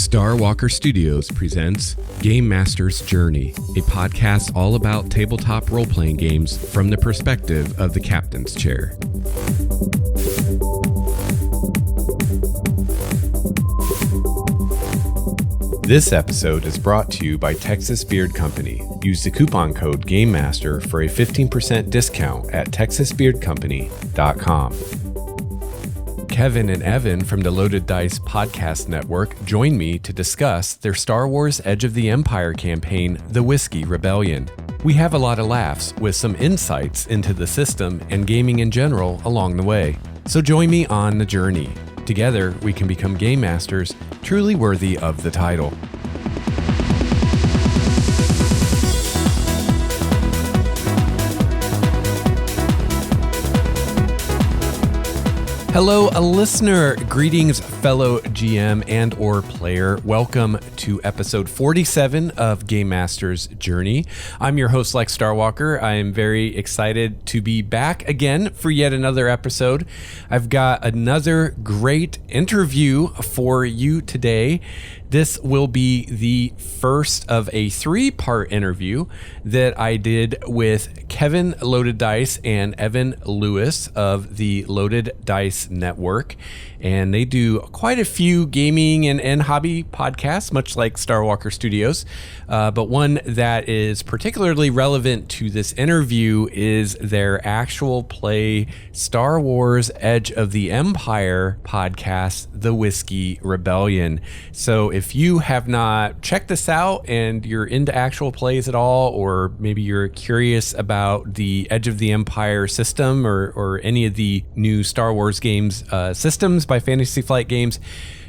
Star Walker Studios presents Game Master's Journey, a podcast all about tabletop role-playing games from the perspective of the captain's chair. This episode is brought to you by Texas Beard Company. Use the coupon code GameMaster for a 15% discount at texasbeardcompany.com. Kevin and Evan from the LoadedDice podcast network join me to discuss their Star Wars Edge of the Empire campaign, The Whiskey Rebellion. We have a lot of laughs with some insights into the system and gaming in general along the way. So join me on the journey. Together, we can become game masters truly worthy of the title. Hello, a listener. Greetings, fellow GM and or player. Welcome to episode 47 of Game Master's Journey. I'm your host, Lex Starwalker. I am very excited to be back again for yet another episode. I've got another great interview for you today. This will be the first of a three-part interview that I did with Kevin LoadedDice and Evan Lewis of the LoadedDice Network. And they do quite a few gaming and hobby podcasts, much like Star Walker Studios. But one that is particularly relevant to this interview is their actual play Star Wars Edge of the Empire podcast, The Whiskey Rebellion. So if you have not checked this out and you're into actual plays at all, or maybe you're curious about the Edge of the Empire system or any of the new Star Wars games systems by Fantasy Flight Games,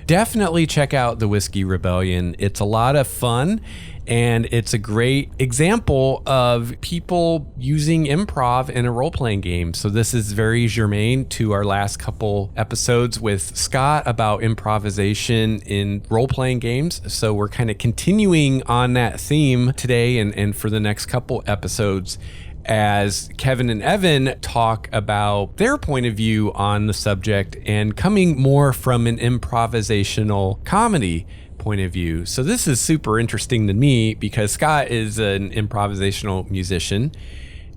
definitely check out The Whiskey Rebellion. It's a lot of fun, and it's a great example of people using improv in a role-playing game. So this is very germane to our last couple episodes with Scott about improvisation in role-playing games. So we're kind of continuing on that theme today and for the next couple episodes, as Kevin and Evan talk about their point of view on the subject and coming more from an improvisational comedy point of view. So this is super interesting to me because Scott is an improvisational musician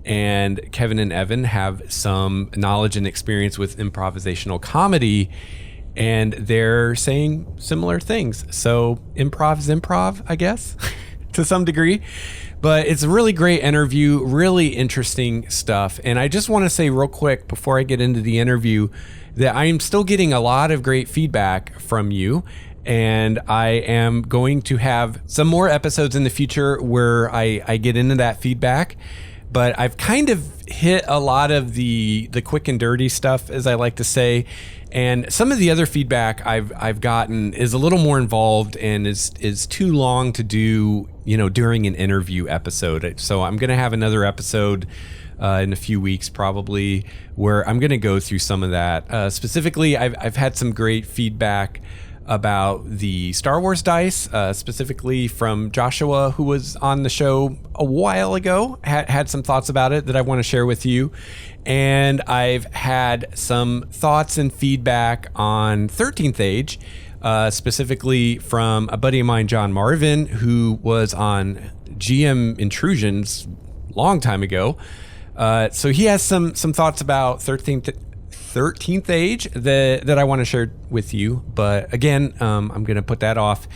and Kevin and Evan have some knowledge and experience with improvisational comedy, and they're saying similar things. So improv is improv, I guess, to some degree. But it's a really great interview, really interesting stuff. And I just want to say real quick before I get into the interview that I'm still getting a lot of great feedback from you. And I am going to have some more episodes in the future where I get into that feedback. But I've kind of hit a lot of the quick and dirty stuff, as I like to say. And some of the other feedback I've gotten is a little more involved and is too long to do, during an interview episode. So I'm going to have another episode in a few weeks probably where I'm going to go through some of that. Specifically, I've had some great feedback about the Star Wars dice, specifically from Joshua, who was on the show a while ago, had some thoughts about it that I want to share with you. And I've had some thoughts and feedback on 13th Age, specifically from a buddy of mine, John Marvin, who was on GM Intrusions a long time ago. So he has some thoughts about 13th Age that I want to share with you. But again, I'm going to put that off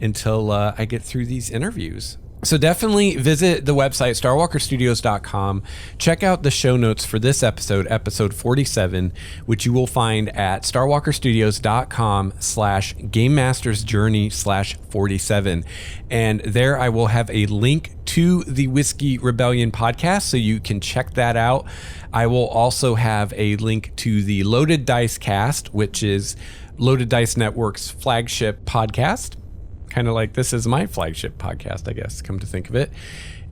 until I get through these interviews. So definitely visit the website, starwalkerstudios.com. Check out the show notes for this episode, episode 47, which you will find at starwalkerstudios.com/GameMastersJourney/47. And there I will have a link to the Whiskey Rebellion podcast, so you can check that out. I will also have a link to the Loaded Dice Cast, which is Loaded Dice Network's flagship podcast. Kind of like this is my flagship podcast, I guess, come to think of it.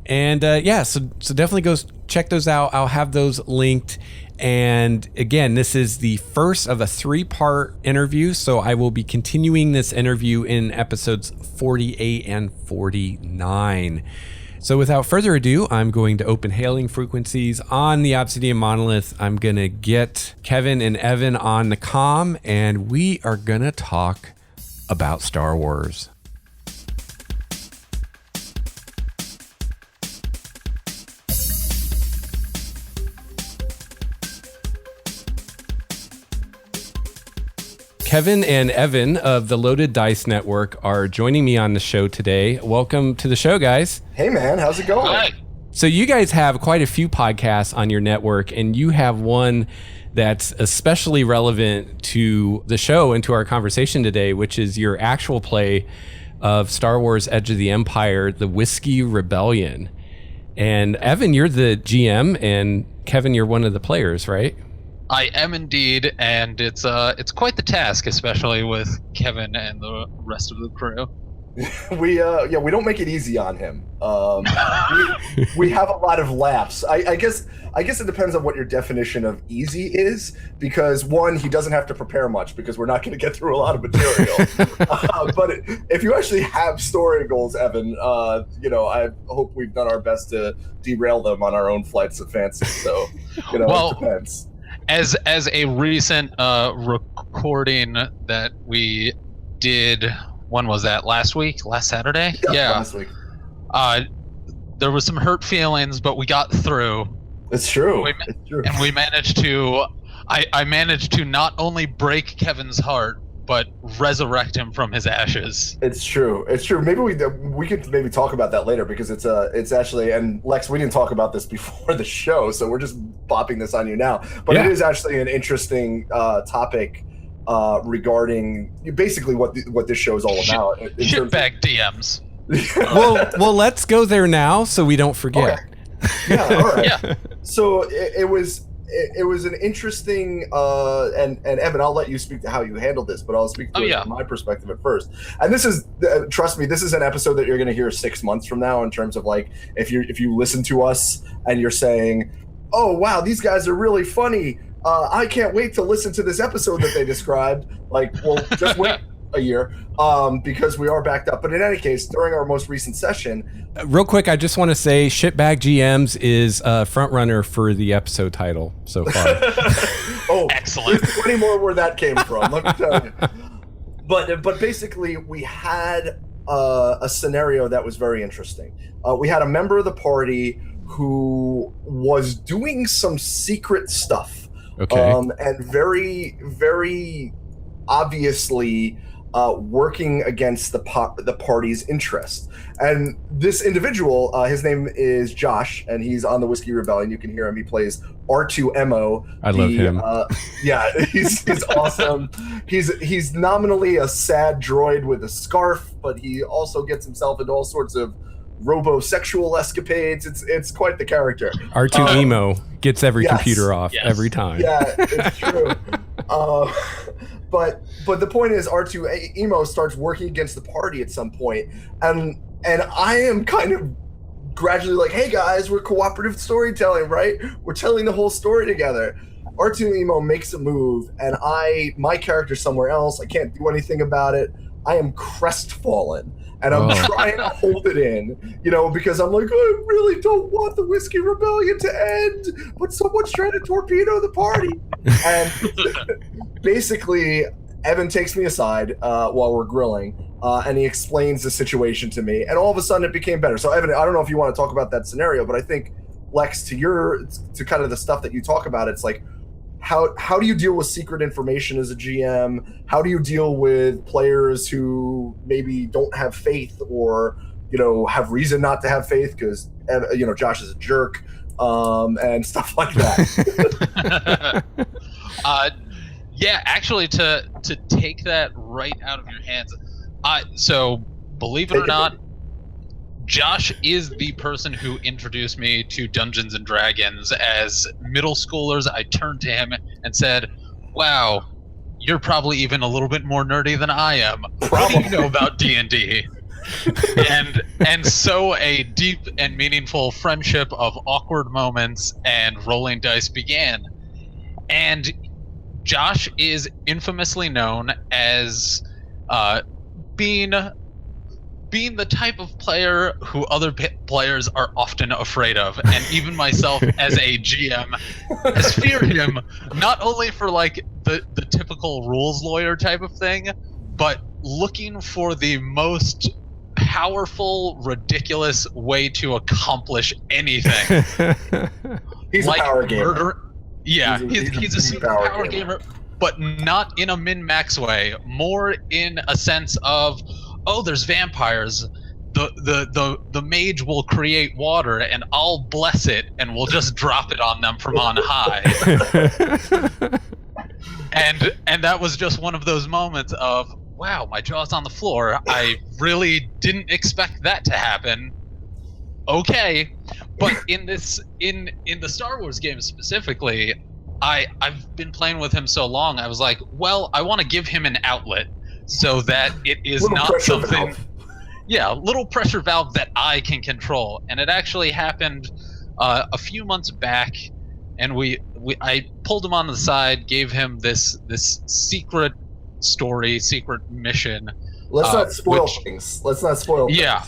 And so definitely go check those out. I'll have those linked. And again, this is the first of a three-part interview. So I will be continuing this interview in episodes 48 and 49. So without further ado, I'm going to open hailing frequencies on the Obsidian Monolith. I'm going to get Kevin and Evan on the comm, and we are going to talk about Star Wars. Kevin and Evan of the Loaded Dice Network are joining me on the show today. Welcome to the show, guys. Hey, man. How's it going? Hi. So you guys have quite a few podcasts on your network, and you have one that's especially relevant to the show and to our conversation today, which is your actual play of Star Wars Edge of the Empire, The Whiskey Rebellion. And Evan, you're the GM, and Kevin, you're one of the players, right? I am indeed, and it's quite the task, especially with Kevin and the rest of the crew. We don't make it easy on him. We have a lot of laughs. I guess it depends on what your definition of easy is, because one, he doesn't have to prepare much because we're not going to get through a lot of material. But if you actually have story goals, Evan, I hope we've done our best to derail them on our own flights of fancy. So, it depends. As a recent recording that we did. When was that? Last week? Last Saturday? Yeah. Last week. There was some hurt feelings, but we got through. It's true. It's true. And we managed to... I managed to not only break Kevin's heart, but resurrect him from his ashes. It's true. It's true. Maybe we could maybe talk about that later, because it's actually... And Lex, we didn't talk about this before the show, so we're just bopping this on you now. But It is actually an interesting topic regarding basically what this show is all about. Shitbag DMs. well, let's go there now so we don't forget. Okay. Yeah, all right. Yeah. So it was an interesting and Evan, I'll let you speak to how you handled this, but I'll speak to it from my perspective at first. And this is trust me, this is an episode that you're going to hear 6 months from now, in terms of like if you listen to us and you're saying, "Oh wow, these guys are really funny. I can't wait to listen to this episode that they described." Like, well, just wait a year, because we are backed up. But in any case, during our most recent session... Real quick, I just want to say Shitbag GMs is a front runner for the episode title so far. Oh, excellent. There's plenty more where that came from, let me tell you. But basically, we had a scenario that was very interesting. We had a member of the party who was doing some secret stuff. Okay. And very, very obviously working against the party's interest. And this individual, his name is Josh, and he's on the Whiskey Rebellion. You can hear him. He plays R2MO. I love him. Yeah, he's awesome. He's nominally a sad droid with a scarf, but he also gets himself into all sorts of robosexual escapades. It's quite the character. R2 Emo gets every computer off every time. Yeah, it's true. But the point is, R2 Emo starts working against the party at some point, and I am kind of gradually like, "Hey guys, we're cooperative storytelling, right? We're telling the whole story together." R2 Emo makes a move, and my character's somewhere else. I can't do anything about it. I am crestfallen. And I'm trying to hold it in, because I'm like, I really don't want the Whiskey Rebellion to end, but someone's trying to torpedo the party. And basically, Evan takes me aside while we're grilling, and he explains the situation to me. And all of a sudden, it became better. So, Evan, I don't know if you want to talk about that scenario, but I think, Lex, to kind of the stuff that you talk about, it's like, how do you deal with secret information as a GM? How do you deal with players who maybe don't have faith, or have reason not to have faith because Josh is a jerk, and stuff like that? Actually, to take that right out of your hands. So believe it or not, Josh is the person who introduced me to Dungeons and Dragons. As middle schoolers, I turned to him and said, "Wow, you're probably even a little bit more nerdy than I am. What do you know about D&D?" and so a deep and meaningful friendship of awkward moments and rolling dice began. And Josh is infamously known as being the type of player who other players are often afraid of, and even myself as a GM has feared him, not only for like the typical rules lawyer type of thing, but looking for the most powerful, ridiculous way to accomplish anything. He's like a power gamer. Murder. Yeah, he's a super power gamer. but not in a min-max way. More in a sense of, oh, there's vampires. The mage will create water, and I'll bless it, and we'll just drop it on them from on high. And that was just one of those moments of, wow, my jaw's on the floor. I really didn't expect that to happen. Okay, but in the Star Wars game specifically, I've been playing with him so long. I was like, well, I want to give him an outlet so that it is not something. Valve. Yeah, little pressure valve that I can control. And it actually happened a few months back, and I pulled him on the side, gave him this secret story, secret mission. Let's not spoil things. Let's not spoil things. Yeah.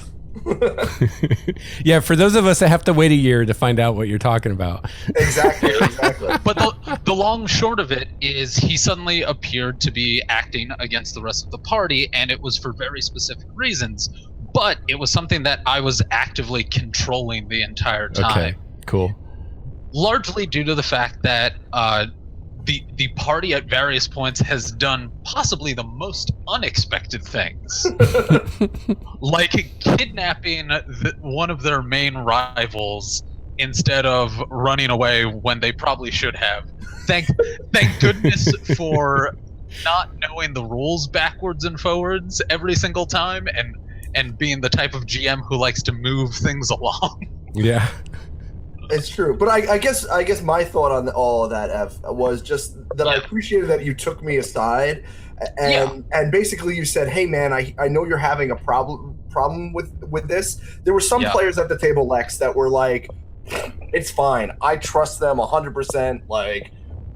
Yeah, for those of us that have to wait a year to find out what you're talking about. Exactly. But the long short of it is he suddenly appeared to be acting against the rest of the party, and it was for very specific reasons. But it was something that I was actively controlling the entire time. Okay, cool. Largely due to the fact that the party at various points has done possibly the most unexpected things. Like kidnapping one of their main rivals instead of running away when they probably should have. Thank goodness for not knowing the rules backwards and forwards every single time, and being the type of GM who likes to move things along. Yeah. It's true, but I guess my thought on all of that, Ev, was just that I appreciated that you took me aside, and basically you said, "Hey, man, I know you're having a problem with this." There were some players at the table, Lex, that were like, "It's fine. I trust them 100%. Like,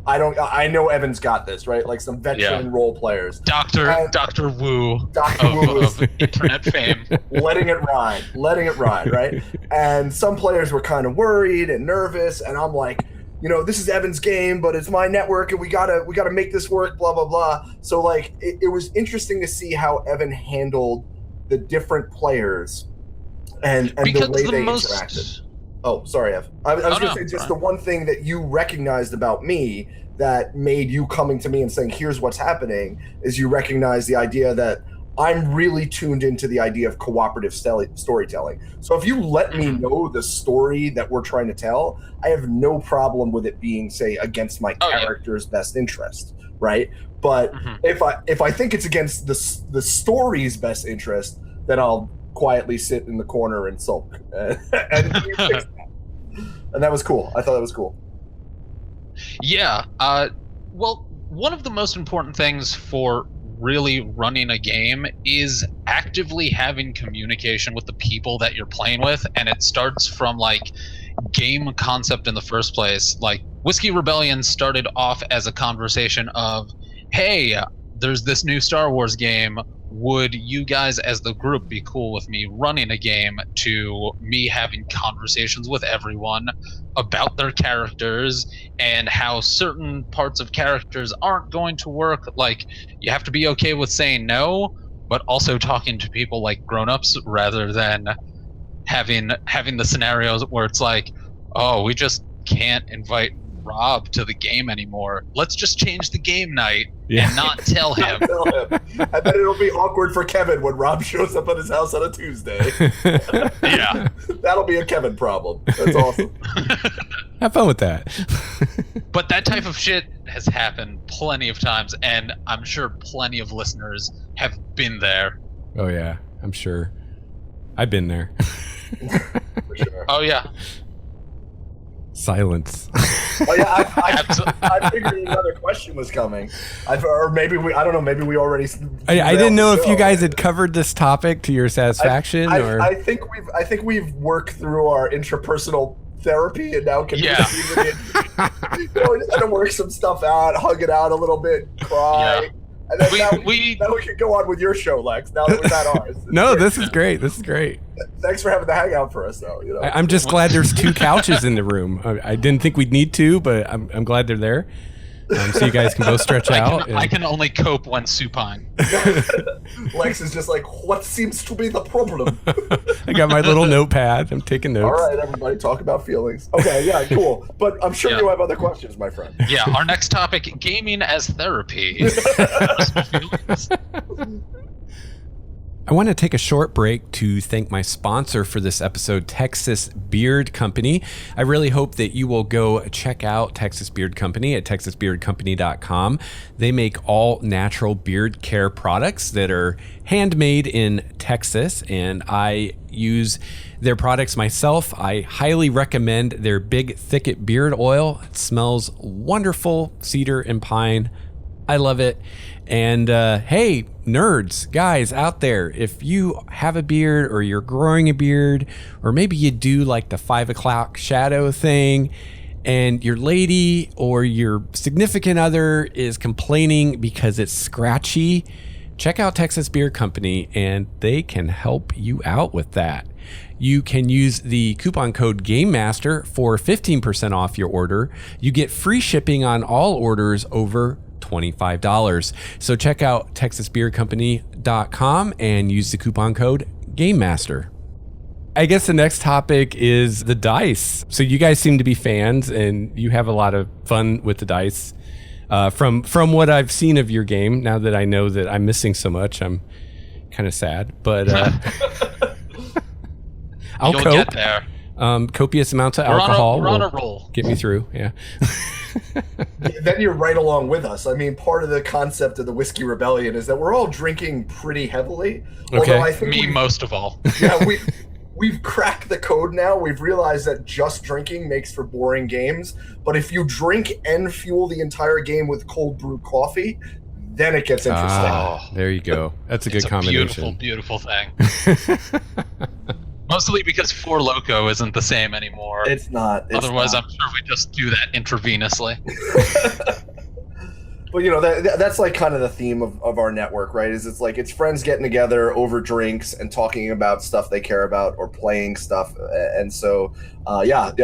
I know Evan's got this, right? Like some veteran role players." Dr. Wu of internet fame. letting it ride, right? And some players were kind of worried and nervous, and I'm like, this is Evan's game, but it's my network, and we gotta make this work, blah blah blah. So like, it was interesting to see how Evan handled the different players and the way they interacted. Oh, sorry, Ev. I was going to say just the one thing that you recognized about me that made you coming to me and saying, here's what's happening, is you recognize the idea that I'm really tuned into the idea of cooperative storytelling. So if you let me know the story that we're trying to tell, I have no problem with it being, say, against my character's best interest, right? But if I think it's against the story's best interest, then I'll quietly sit in the corner and sulk. And that was cool. I thought that was cool. Yeah. Well, one of the most important things for really running a game is actively having communication with the people that you're playing with, and it starts from like game concept in the first place. Like Whiskey Rebellion started off as a conversation of, hey, there's this new Star Wars game. Would you guys as the group be cool with me running a game, to me having conversations with everyone about their characters and how certain parts of characters aren't going to work? Like, you have to be okay with saying no, but also talking to people like grown-ups rather than having the scenarios where it's like, oh, we just can't invite Rob to the game anymore. Let's just change the game night and not tell him. I bet it'll be awkward for Kevin when Rob shows up at his house on a Tuesday. Yeah. That'll be a Kevin problem. That's awesome. Have fun with that. But that type of shit has happened plenty of times, and I'm sure plenty of listeners have been there. Oh yeah, I'm sure. I've been there. For sure. Oh yeah. Silence. Oh yeah, I figured another question was coming. Or maybe I don't know. Maybe we already. I didn't know if you guys had covered this topic to your satisfaction, or I think we've worked through our intrapersonal therapy, and now can and work some stuff out, hug it out a little bit, cry. Yeah. And then now we can go on with your show, Lex. Now that we're not ours. No, this is great. This is great. Thanks for having the hangout for us, though. I'm just glad there's two couches in the room. I didn't think we'd need two, but I'm glad they're there. so you guys can both stretch out. I can only cope when supine. Lex is just like, what seems to be the problem? I got my little notepad. I'm taking notes. All right, everybody, talk about feelings. Okay, yeah, cool. But I'm sure you have other questions, my friend. Yeah, our next topic, gaming as therapy. I want to take a short break to thank my sponsor for this episode, Texas Beard Company. I really hope that you will go check out Texas Beard Company at texasbeardcompany.com. They make all natural beard care products that are handmade in Texas, and I use their products myself. I highly recommend their Big Thicket Beard Oil. It smells wonderful, cedar and pine. I love it. And hey, nerds, guys out there, if you have a beard or you're growing a beard, or maybe you do like the 5 o'clock shadow thing, and your lady or your significant other is complaining because it's scratchy, check out Texas Beard Company and they can help you out with that. You can use the coupon code GameMaster for 15% off your order. You get free shipping on all orders over $25. So check out texasbeardcompany.com and use the coupon code GameMaster. I guess the next topic is the dice. So you guys seem to be fans and you have a lot of fun with the dice. From what I've seen of your game, now that I know that I'm missing so much, I'm kind of sad. But I'll You'll cope. get there. Copious amounts of alcohol we're on a will roll. get me through. Yeah. Then you're right along with us. I mean, part of the concept of the Whiskey Rebellion is that we're all drinking pretty heavily. Okay. Although I think Me most of all. yeah, we've cracked the code now. We've realized that just drinking makes for boring games. But if you drink and fuel the entire game with cold brew coffee, then it gets interesting. There you go. That's a good combination. Beautiful thing. Mostly because Four Loko isn't the same anymore. It's not. Otherwise, I'm sure we just do that intravenously. But you know that's like kind of the theme of our network, right? Is it's like it's friends getting together over drinks and talking about stuff they care about or playing stuff, and so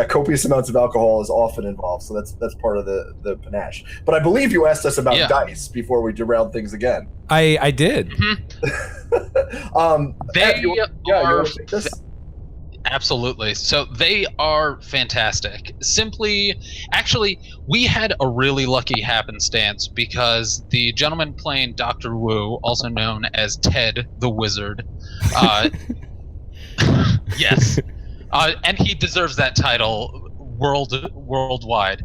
copious amounts of alcohol is often involved. So that's part of the panache. But I believe you asked us about dice before we derailed things again. I did. Mm-hmm. Absolutely. So they are fantastic. Actually, we had a really lucky happenstance because the gentleman playing Dr. Wu, also known as Ted the Wizard, yes, and he deserves that title worldwide.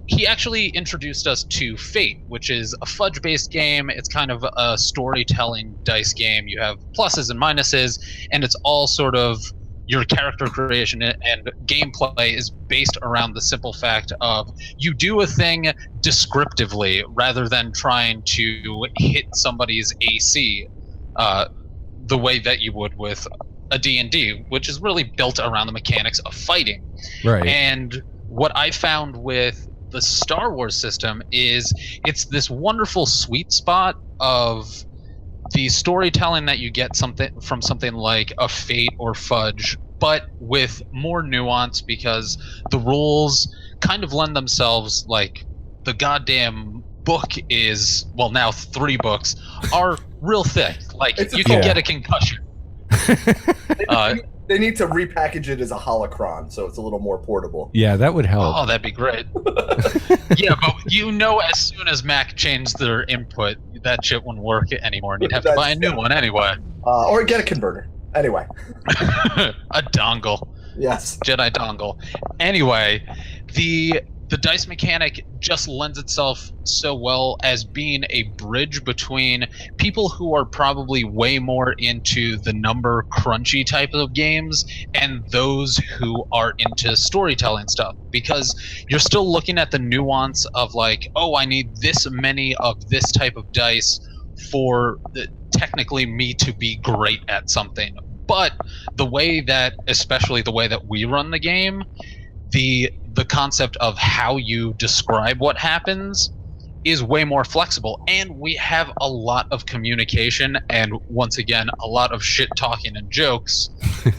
He actually introduced us to Fate, which is a fudge-based game. It's kind of a storytelling dice game. You have pluses and minuses, and it's all sort of your character creation and gameplay is based around the simple fact of you do a thing descriptively rather than trying to hit somebody's AC the way that you would with a D&D, which is really built around the mechanics of fighting. Right. And what I found with the Star Wars system is it's this wonderful sweet spot of the storytelling that you get from something like a Fate or Fudge, but with more nuance because the rules kind of lend themselves, like the goddamn book is, well, now 3 books are real thick. Like you can get a concussion. They need to repackage it as a holocron, so it's a little more portable. Yeah, that would help. Oh, that'd be great. Yeah, but as soon as Mac changed their input, that shit wouldn't work anymore, and you'd have to buy a new one anyway. Or get a converter. Anyway. A dongle. Yes. Jedi dongle. Anyway, the dice mechanic just lends itself so well as being a bridge between people who are probably way more into the number crunchy type of games and those who are into storytelling stuff, because you're still looking at the nuance of like, oh, I need this many of this type of dice for technically me to be great at something. But especially the way that we run the game, the concept of how you describe what happens is way more flexible, and we have a lot of communication and, once again, a lot of shit talking and jokes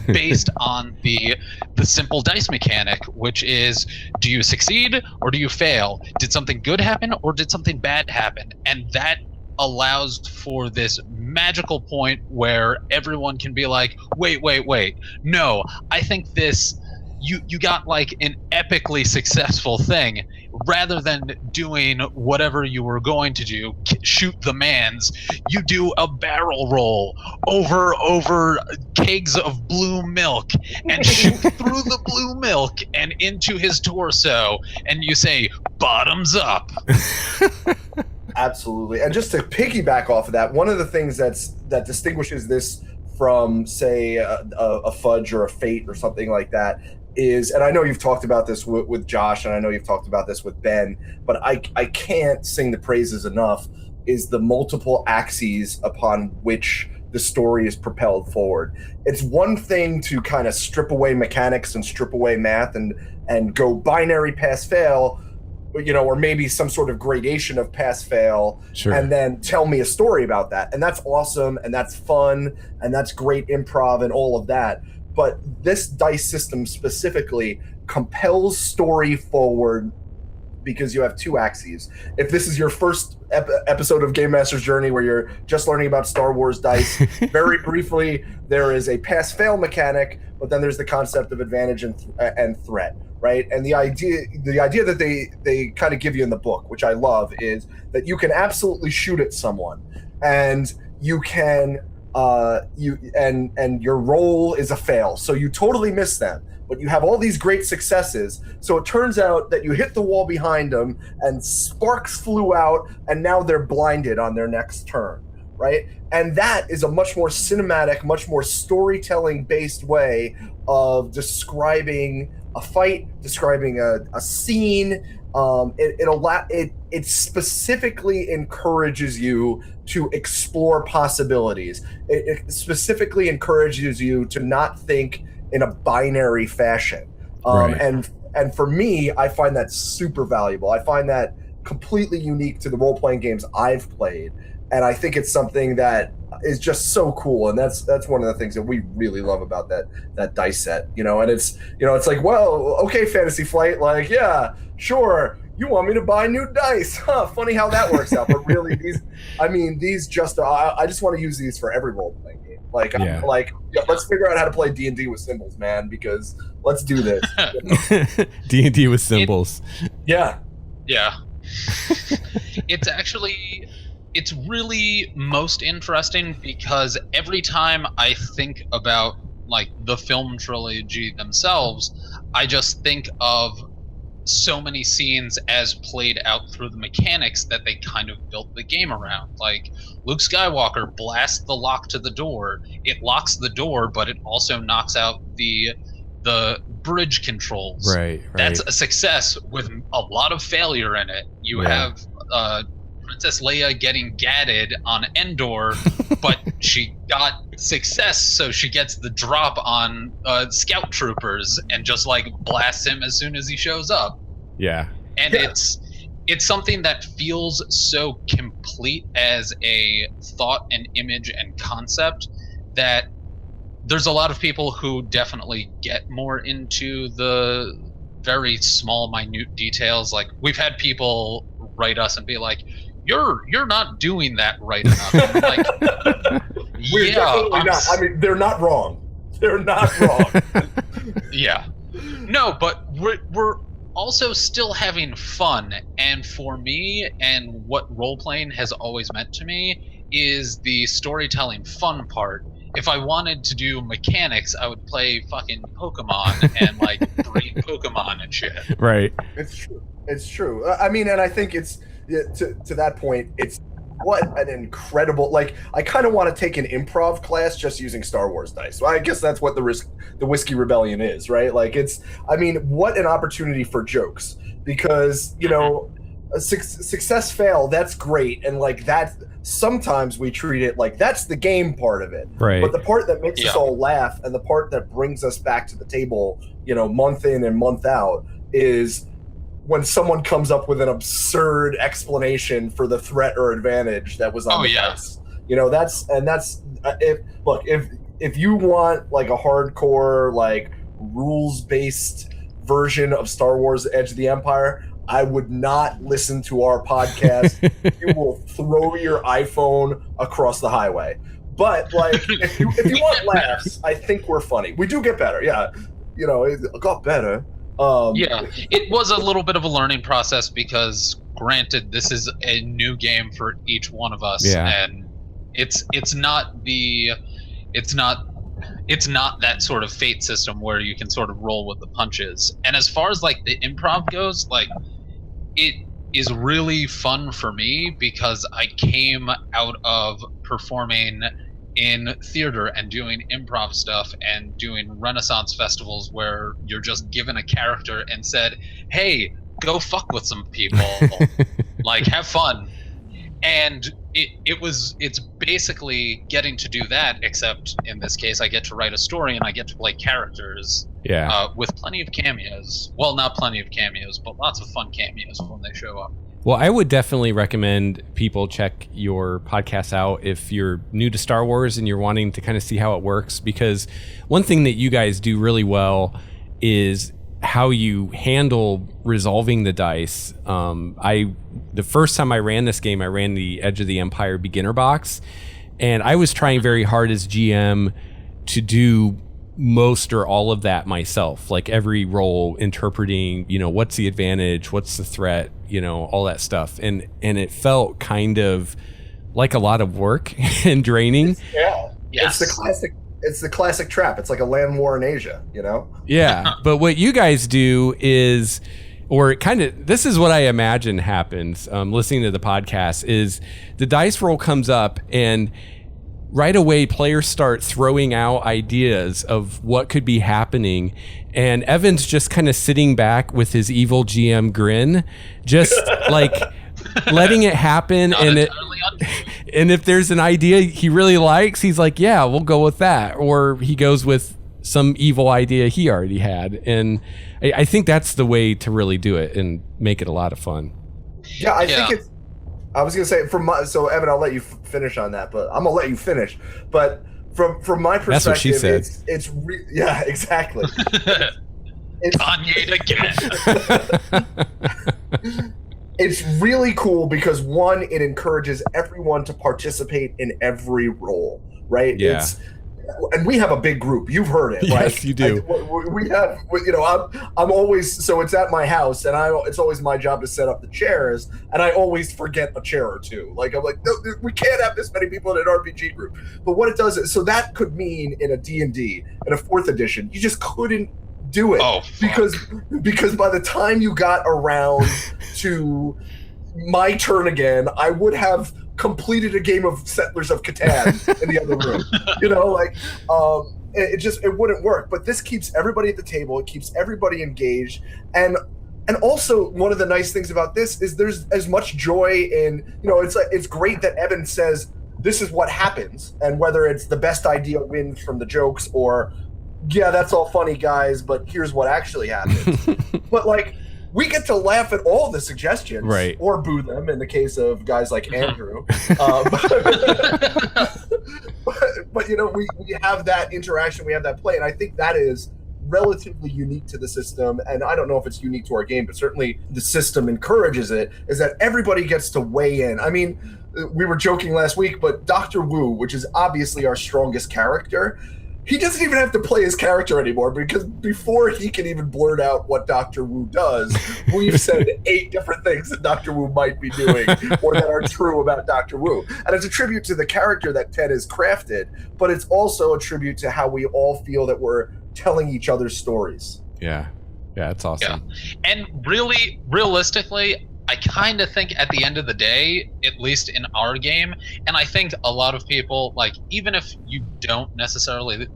based on the simple dice mechanic, which is, do you succeed or do you fail? Did something good happen or did something bad happen? And that allows for this magical point where everyone can be like, wait, no, I think this, you got like an epically successful thing, rather than doing whatever you were going to do, shoot the mans, you do a barrel roll over kegs of blue milk and shoot through the blue milk and into his torso, and you say, bottoms up. Absolutely. And just to piggyback off of that, one of the things that distinguishes this from, say, a Fudge or a Fate or something like that is, and I know you've talked about this with Josh, and I know you've talked about this with Ben, but I can't sing the praises enough, is the multiple axes upon which the story is propelled forward. It's one thing to kind of strip away mechanics and strip away math and go binary pass fail, or maybe some sort of gradation of pass fail, sure, and then tell me a story about that. And that's awesome, and that's fun, and that's great improv and all of that. But this dice system specifically compels story forward because you have two axes. If this is your first episode of Game Master's Journey where you're just learning about Star Wars dice, very briefly, there is a pass-fail mechanic, but then there's the concept of advantage and threat, right? And the idea that they kind of give you in the book, which I love, is that you can absolutely shoot at someone, and you can and your roll is a fail, so you totally miss them, but you have all these great successes. So it turns out that you hit the wall behind them and sparks flew out, and now they're blinded on their next turn, right? And that is a much more cinematic, much more storytelling based way of describing a fight, describing a scene. It specifically encourages you to explore possibilities. It specifically encourages you to not think in a binary fashion. Right. And for me, I find that super valuable. I find that completely unique to the role-playing games I've played. And I think it's something that is just so cool. And that's one of the things that we really love about that dice set, and it's like, well, okay, Fantasy Flight, like, yeah, sure, you want me to buy new dice, huh? Funny how that works out. But really, these just I just want to use these for every role-playing game. Like, yeah. I'm like, yeah, let's figure out how to play D&D with symbols, man, because let's do this. D&D with symbols. Yeah. It's really most interesting because every time I think about like the film trilogy themselves, I just think of so many scenes as played out through the mechanics that they kind of built the game around. Like Luke Skywalker blasts the lock to the door. It locks the door, but it also knocks out the bridge controls. Right. That's a success with a lot of failure in it. You have Princess Leia getting gadded on Endor, but she got success, so she gets the drop on scout troopers and just like blasts him as soon as he shows up. Yeah. And it's something that feels so complete as a thought and image and concept that there's a lot of people who definitely get more into the very small, minute details. Like, we've had people write us and be like, you're not doing that right enough. And like, we're definitely not. I mean, they're not wrong. They're not wrong. Yeah. No, but we're also still having fun. And for me, and what role-playing has always meant to me, is the storytelling fun part. If I wanted to do mechanics, I would play fucking Pokemon and like breed Pokemon and shit. Right. It's true. I mean, and I think it's to that point, it's what an incredible, like, I kind of want to take an improv class just using Star Wars dice. Well, I guess that's what the Whiskey Rebellion is, right? Like, what an opportunity for jokes, because, a success fail, that's great. And like that, sometimes we treat it like that's the game part of it. Right. But the part that makes us all laugh and the part that brings us back to the table, month in and month out, is when someone comes up with an absurd explanation for the threat or advantage that was on the dice. You know, that's if you want like a hardcore like rules-based version of Star Wars Edge of the Empire, I would not listen to our podcast. You will throw your iPhone across the highway. But like, if you want laughs, I think we're funny. We do get better, yeah. You know, it got better. Yeah, it was a little bit of a learning process because, granted, this is a new game for each one of us, and it's not that sort of fate system where you can sort of roll with the punches. And as far as like the improv goes, like it is really fun for me because I came out of performing in theater and doing improv stuff and doing Renaissance festivals where you're just given a character and said, hey, go fuck with some people, like have fun. And it's basically getting to do that, except in this case I get to write a story and I get to play characters with plenty of cameos. Well, not plenty of cameos, but lots of fun cameos when they show up. Well, I would definitely recommend people check your podcast out if you're new to Star Wars and you're wanting to kind of see how it works, because one thing that you guys do really well is how you handle resolving the dice. The first time I ran this game, I ran the Edge of the Empire beginner box, and I was trying very hard as GM to do most or all of that myself, like every roll, interpreting, you know, what's the advantage, what's the threat, you know, all that stuff, and it felt kind of like a lot of work and draining. It's the classic trap. It's like a land war in Asia, you know? Yeah, but what you guys do is, or kind of, this is what I imagine happens listening to the podcast, is the dice roll comes up and right away players start throwing out ideas of what could be happening, and Evan's just kind of sitting back with his evil GM grin, just like letting it happen. And if there's an idea he really likes, he's like, yeah, we'll go with that. Or he goes with some evil idea he already had. And I think that's the way to really do it and make it a lot of fun. Yeah, I think it's, I was going to say, so Evan, I'll let you finish on that, but I'm going to let you finish. But from my perspective, that's what she said. Yeah, exactly. Kanye again. It's really cool because, one, it encourages everyone to participate in every role, right? Yeah. And we have a big group. You've heard it, right? Yes, you do. We have, you know, I'm always, so it's at my house, and it's always my job to set up the chairs, and I always forget a chair or two. Like, I'm like, no, we can't have this many people in an RPG group. But what it does is, so that could mean in a D&D, in a 4th edition, you just couldn't do it. Oh, because by the time you got around to my turn again, I would have completed a game of Settlers of Catan in the other room. You know, like it wouldn't work. But this keeps everybody at the table. It keeps everybody engaged. And also one of the nice things about this is there's as much joy in, you know, it's great that Evan says this is what happens, and whether it's the best idea wins from the jokes or, yeah, that's all funny, guys, but here's what actually happens. But like, we get to laugh at all the suggestions, right, or boo them in the case of guys like Andrew. But you know, we have that interaction, we have that play, and I think that is relatively unique to the system. And I don't know if it's unique to our game, but certainly the system encourages it, is that everybody gets to weigh in. I mean, we were joking last week, but Dr. Wu, which is obviously our strongest character, he doesn't even have to play his character anymore, because before he can even blurt out what Dr. Wu does, we've said 8 different things that Dr. Wu might be doing or that are true about Dr. Wu. And it's a tribute to the character that Ted has crafted, but it's also a tribute to how we all feel that we're telling each other's stories. Yeah, that's awesome. Yeah. And really, realistically, I kind of think at the end of the day, at least in our game, and I think a lot of people, like, even if you don't necessarily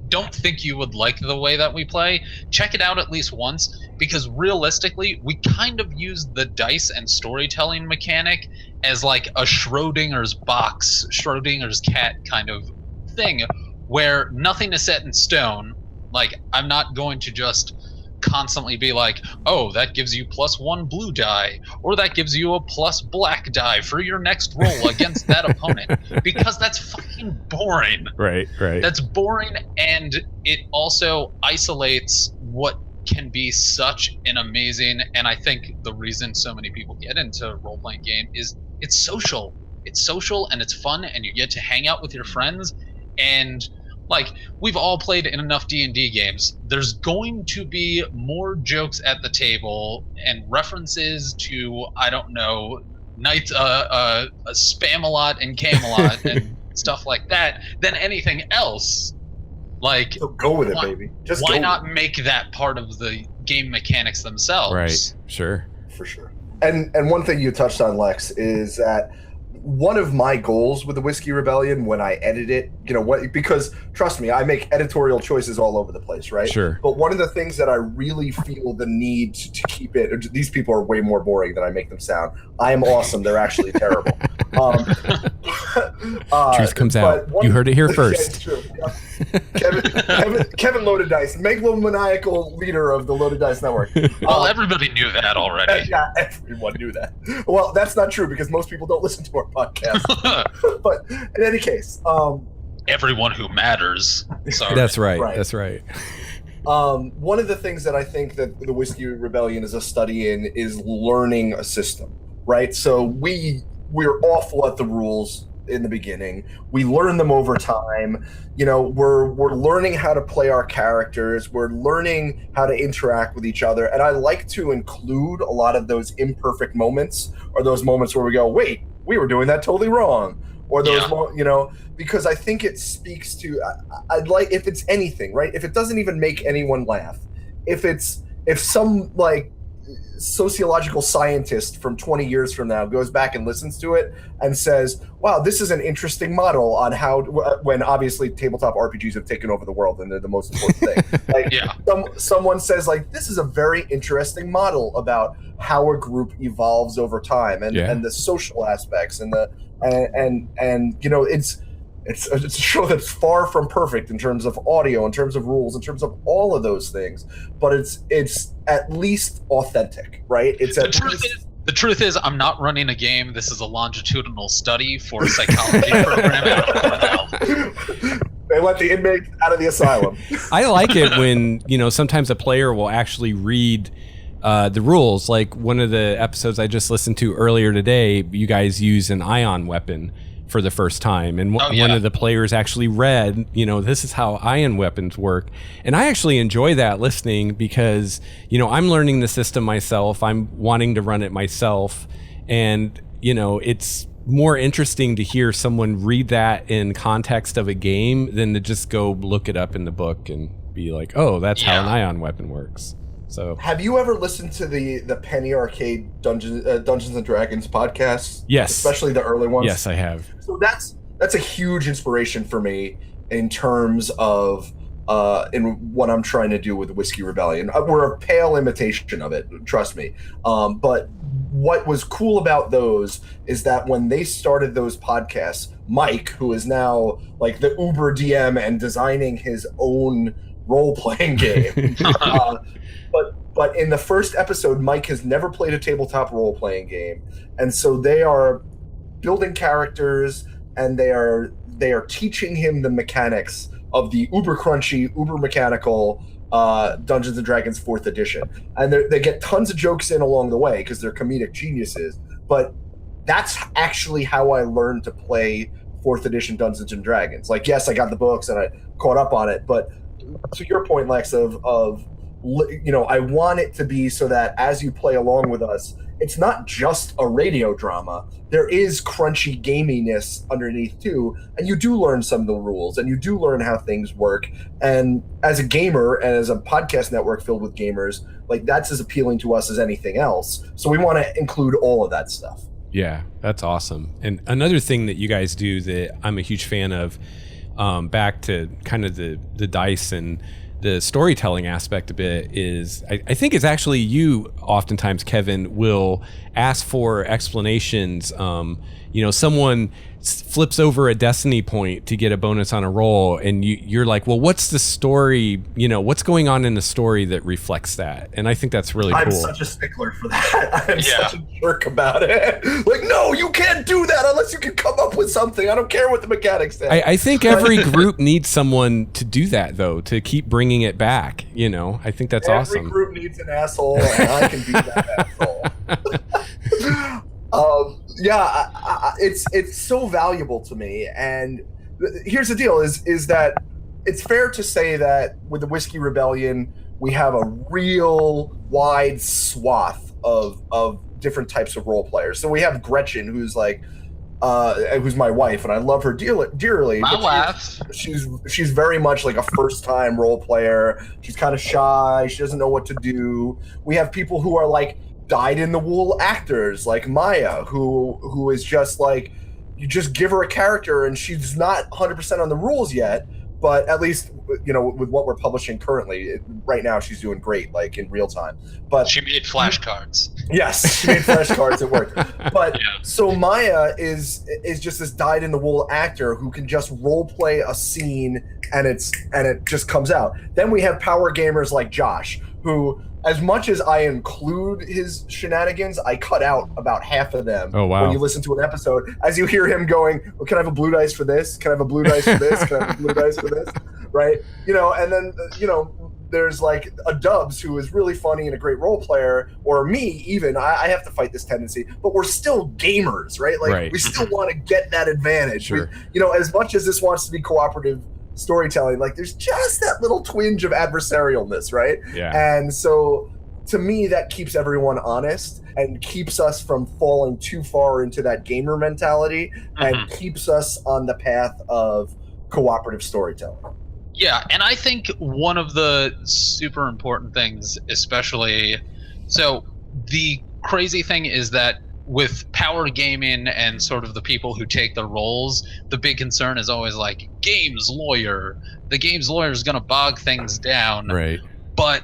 don't think you would like the way that we play, check it out at least once, because realistically, we kind of use the dice and storytelling mechanic as like a Schrodinger's box, Schrodinger's cat kind of thing, where nothing is set in stone. Like, I'm not going to just constantly be like, oh, that gives you +1 blue die, or that gives you a plus black die for your next roll against that opponent, because that's fucking boring. Right. That's boring, and it also isolates what can be such an amazing, and I think the reason so many people get into role-playing game is it's social. It's social and it's fun, and you get to hang out with your friends, and like, we've all played in enough D&D games. There's going to be more jokes at the table and references to, I don't know, Knights, Spamalot and Camelot and stuff like that than anything else. Like, so go with it, baby. Just why not make that part of the game mechanics themselves? Right. Sure. For sure. And one thing you touched on, Lex, is that one of my goals with the Whiskey Rebellion when I edit it, because trust me, I make editorial choices all over the place, right? Sure. But one of the things that I really feel the need to keep it, these people are way more boring than I make them sound. I am awesome. They're actually terrible. Truth comes out. You heard it here first. Yeah, it's true. Yeah. Kevin LoadedDice, megalomaniacal leader of the LoadedDice network. Well, everybody knew that already. Yeah, everyone knew that. Well, that's not true because most people don't listen to our podcast. But in any case, everyone who matters. Sorry. That's right. That's right. One of the things that I think that the Whiskey Rebellion is a study in is learning a system, right? So we're awful at the rules in the beginning. We learn them over time. We're learning how to play our characters. We're learning how to interact with each other. And I like to include a lot of those imperfect moments, or those moments where we go, wait, we were doing that totally wrong. Or those, because I think it speaks to, I'd like, if it's anything, right? If it doesn't even make anyone laugh, if some like sociological scientist from 20 years from now goes back and listens to it and says, wow, this is an interesting model on how, when obviously tabletop RPGs have taken over the world and they're the most important thing. Like, someone says, like, this is a very interesting model about how a group evolves over time and the social aspects and it's a show that's far from perfect in terms of audio, in terms of rules, in terms of all of those things, but it's at least authentic, right? The truth is, I'm not running a game. This is a longitudinal study for a psychology program at Cornell. They let the inmates out of the asylum. I like it when, sometimes a player will actually read the rules. Like one of the episodes I just listened to earlier today, you guys use an ion weapon for the first time, and one of the players actually read, this is how ion weapons work, and I actually enjoy that listening because I'm learning the system myself, I'm wanting to run it myself, and it's more interesting to hear someone read that in context of a game than to just go look it up in the book and be like, oh, that's how an ion weapon works. So, have you ever listened to the Penny Arcade Dungeons and Dragons podcasts? Yes, especially the early ones. Yes, I have. So that's a huge inspiration for me in terms of in what I'm trying to do with the Whiskey Rebellion. We're a pale imitation of it, trust me. But what was cool about those is that when they started those podcasts, Mike, who is now like the Uber DM and designing his own role-playing game. But in the first episode, Mike has never played a tabletop role-playing game, and so they are building characters and they are teaching him the mechanics of the uber crunchy, uber mechanical Dungeons and Dragons 4th edition, and they get tons of jokes in along the way because they're comedic geniuses. But that's actually how I learned to play 4th edition Dungeons and Dragons. Like, yes, I got the books and I caught up on it, but to your point, Lex, of I want it to be so that as you play along with us, it's not just a radio drama. There is crunchy gaminess underneath too, and you do learn some of the rules, and you do learn how things work. And as a gamer, and as a podcast network filled with gamers, like, that's as appealing to us as anything else. So we want to include all of that stuff. Yeah, that's awesome. And another thing that you guys do that I'm a huge fan of, back to kind of the dice and the storytelling aspect of it, is I think it's actually you oftentimes, Kevin, will ask for explanations. someone flips over a destiny point to get a bonus on a roll, and you're like, well, what's the story, what's going on in the story that reflects that? And I think that's really cool. I'm such a stickler for that. I'm such a jerk about it. Like, no, you can't do that unless you can come up with something. I don't care what the mechanics say. I think every group needs someone to do that, though, to keep bringing it back. I think that's awesome. Every group needs an asshole, and I can be that asshole. It's so valuable to me. And here's the deal: is that it's fair to say that with the Whiskey Rebellion, we have a real wide swath of different types of role players. So we have Gretchen, who's like, who's my wife, and I love her dearly. My wife. She's very much like a first-time role player. She's kind of shy. She doesn't know what to do. We have people who are like dyed-in-the-wool actors, like Maya, who is just like, you just give her a character, and she's not 100% on the rules yet. But at least, with what we're publishing currently, right now she's doing great, like in real time. But she made flashcards. Yes, she made flashcards. It worked. But so Maya is just this dyed-in-the-wool actor who can just role play a scene, and it just comes out. Then we have power gamers like Josh, who, as much as I include his shenanigans, I cut out about half of them. Oh, wow. When you listen to an episode, as you hear him going, well, can I have a blue dice for this? Can I have a blue dice for this? Can I have a blue dice for this? Right? And then, there's like a Dubs who is really funny and a great role player, or me even. I have to fight this tendency, but we're still gamers, right? Like, we still want to get that advantage. Sure. As much as this wants to be cooperative storytelling, like there's just that little twinge of adversarialness, right? Yeah. And so to me, that keeps everyone honest and keeps us from falling too far into that gamer mentality, and keeps us on the path of cooperative storytelling. Yeah, and I think one of the super important things, especially, so the crazy thing is that with power gaming and sort of the people who take the roles, the big concern is always like, games lawyer. The games lawyer is going to bog things down. Right. But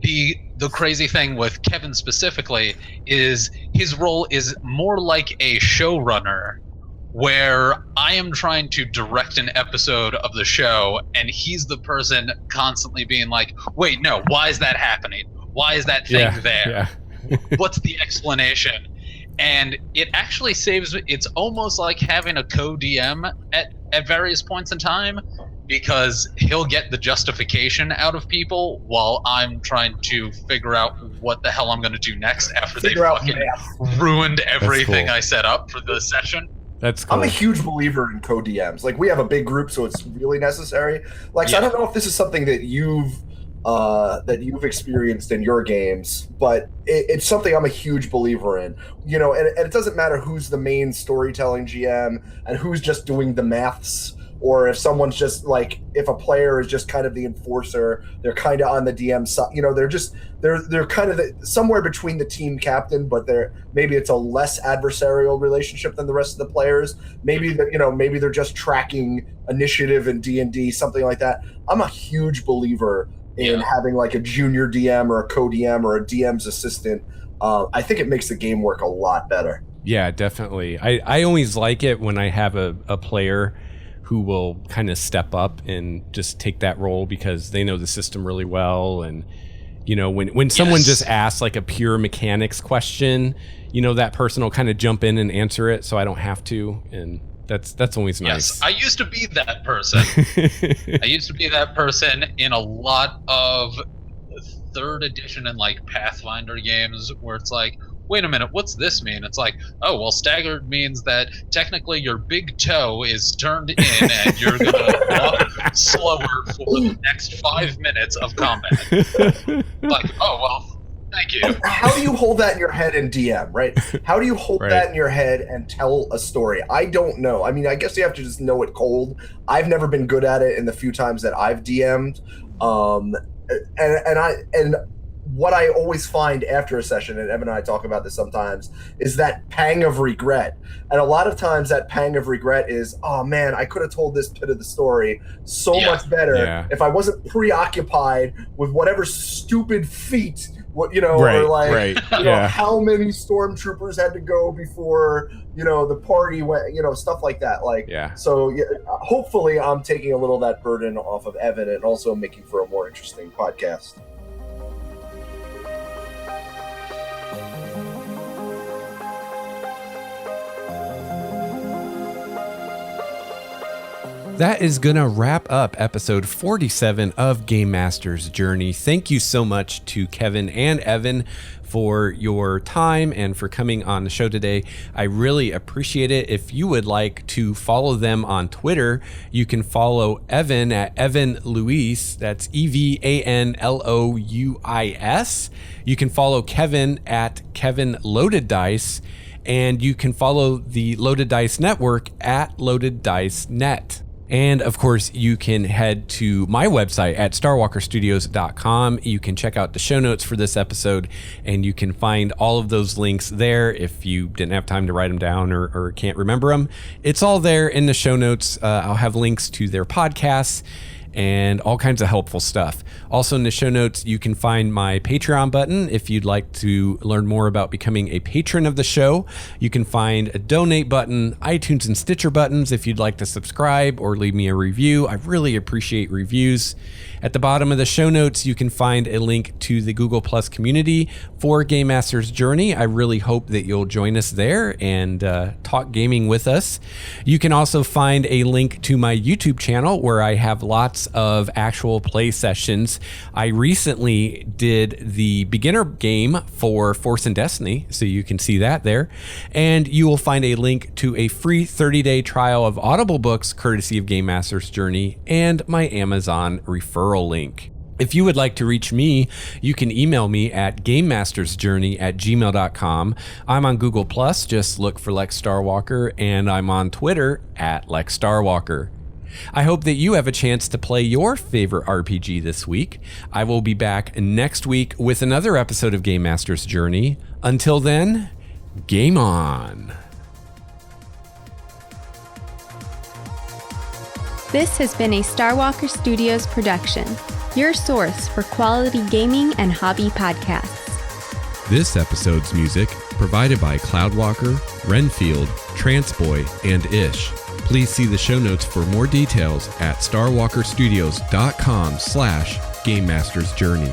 the crazy thing with Kevin specifically is his role is more like a showrunner, where I am trying to direct an episode of the show, and he's the person constantly being like, wait, no, why is that happening? Why is that thing there? Yeah. What's the explanation? And it actually saves, it's almost like having a co-DM at various points in time, because he'll get the justification out of people while I'm trying to figure out what the hell I'm going to do next after they fucking ruined everything I set up for the session. That's cool. I'm a huge believer in co-DMs. Like, we have a big group, so it's really necessary. Like, so I don't know if this is something that you've experienced in your games, but it's something I'm a huge believer in. And it doesn't matter who's the main storytelling GM and who's just doing the maths, or if someone's just like, if a player is just kind of the enforcer, they're kind of on the DM side. They're kind of somewhere between the team captain, but maybe it's a less adversarial relationship than the rest of the players. Maybe maybe they're just tracking initiative in D&D, something like that. I'm a huge believer in having like a junior DM or a co-DM or a DM's assistant. I think it makes the game work a lot better. Yeah, definitely. I always like it when I have a player who will kind of step up and just take that role because they know the system really well. And, when someone just asks like a pure mechanics question, that person will kind of jump in and answer it so I don't have to. And that's always nice. Yes, I used to be that person. I used to be that person in a lot of 3rd edition and like Pathfinder games where it's like, wait a minute, what's this mean? It's like, oh, well, staggered means that technically your big toe is turned in and you're going to walk slower for the next 5 minutes of combat. Like, oh, well, thank you. How do you hold that in your head in DM, right? How do you hold that in your head and tell a story? I don't know. I mean, I guess you have to just know it cold. I've never been good at it in the few times that I've DM'd. And what I always find after a session, and Evan and I talk about this sometimes, is that pang of regret. And a lot of times that pang of regret is, oh man, I could have told this bit of the story so much better if I wasn't preoccupied with whatever stupid feat what, you know, Right, or like, right, you know, yeah. how many stormtroopers had to go before, you know, the party went, you know, stuff like that. Like, Yeah. So yeah, hopefully I'm taking a little of that burden off of Evan and also making for a more interesting podcast. That is going to wrap up episode 47 of Game Master's Journey. Thank you so much to Kevin and Evan for your time and for coming on the show today. I really appreciate it. If you would like to follow them on Twitter, you can follow Evan at Evan Luis. That's EVANLOUIS. You can follow Kevin at Kevin LoadedDice. And you can follow the Loaded Dice Network at Loaded Dice Net. And of course, you can head to my website at starwalkerstudios.com. You can check out the show notes for this episode, and you can find all of those links there if you didn't have time to write them down or can't remember them. It's all there in the show notes. I'll have links to their podcasts and all kinds of helpful stuff. Also in the show notes, you can find my Patreon button if you'd like to learn more about becoming a patron of the show. You can find a donate button, iTunes and Stitcher buttons if you'd like to subscribe or leave me a review. I really appreciate reviews. At the bottom of the show notes, you can find a link to the Google Plus community for Game Master's Journey. I really hope that you'll join us there and talk gaming with us. You can also find a link to my YouTube channel where I have lots of actual play sessions. I recently did the beginner game for Force and Destiny, so you can see that there. And you will find a link to a free 30-day trial of Audible books courtesy of Game Master's Journey and my Amazon referral link. If you would like to reach me, you can email me at gamemastersjourney@gmail.com. I'm on Google Plus, just look for Lex Starwalker, and I'm on Twitter at Lex Starwalker. I hope that you have a chance to play your favorite RPG this week. I will be back next week with another episode of Game Master's Journey. Until then, game on. This has been a Starwalker Studios production, your source for quality gaming and hobby podcasts. This episode's music provided by Cloudwalker, Renfield, Transboy, and Ish. Please see the show notes for more details at starwalkerstudios.com/Game Master's Journey.